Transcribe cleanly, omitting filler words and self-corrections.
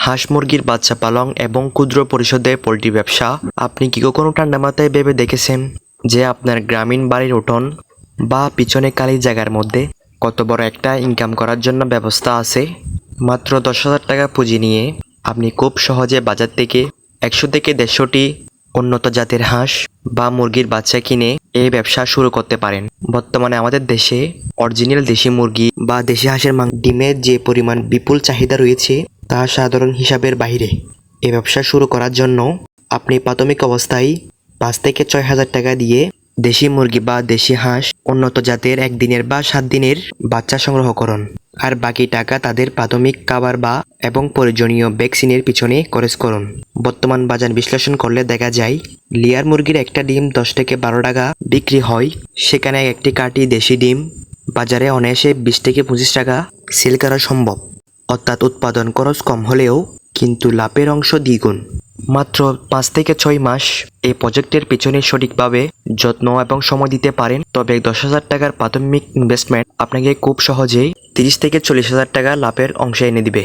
হাঁস মুরগির বাচ্চা পালন এবং ক্ষুদ্র পরিসরে পোল্ট্রি ব্যবসা। আপনি কি কখনো ঠান্ডা মাথায় ভেবে দেখেছেন যে আপনার গ্রামীণ বাড়ির উঠোন বা পিছনে খালি জায়গার মধ্যে কত বড় একটা ইনকাম করার জন্য ব্যবস্থা আছে? মাত্র 10,000 টাকা পুঁজি নিয়ে আপনি খুব সহজে বাজার থেকে 100 থেকে 150টি উন্নত জাতের হাঁস বা মুরগির বাচ্চা কিনে এই ব্যবসা শুরু করতে পারেন। বর্তমানে আমাদের দেশে অরিজিনাল দেশি মুরগি বা দেশি হাঁসের ডিমের যে পরিমাণ বিপুল চাহিদা রয়েছে তা সাধারণ হিসাবের বাইরে। এই ব্যবসা শুরু করার জন্য আপনি প্রাথমিক অবস্থায় 5 থেকে 6,000 টাকা দিয়ে দেশি মুরগি বা দেশি হাঁস উন্নত জাতের 1 দিনের বা 7 দিনের বাচ্চা সংগ্রহ করুন। আর বাকি টাকা তাদের প্রাথমিক খাবার বা এবং প্রয়োজনীয় ভ্যাকসিনের পিছনে খরচ করুন। বর্তমান বাজার বিশ্লেষণ করলে দেখা যায় লেয়ার মুরগির একটা ডিম 10 থেকে 12 টাকা বিক্রি হয়, সেখানে একটি কাঠি দেশি ডিম বাজারে অনায়াসে 20 থেকে 25 টাকা সেল করা সম্ভব। অর্থাৎ উৎপাদন খরচ কম হলেও কিন্তু লাভের অংশ দ্বিগুণ। মাত্র 5 থেকে 6 মাস এই প্রজেক্টের পিছনে সঠিকভাবে যত্ন এবং সময় দিতে পারেন, তবে 10,000 টাকার প্রাথমিক ইনভেস্টমেন্ট আপনাকে খুব সহজেই 30 থেকে 40,000 টাকা লাভের অংশ এনে দিবে।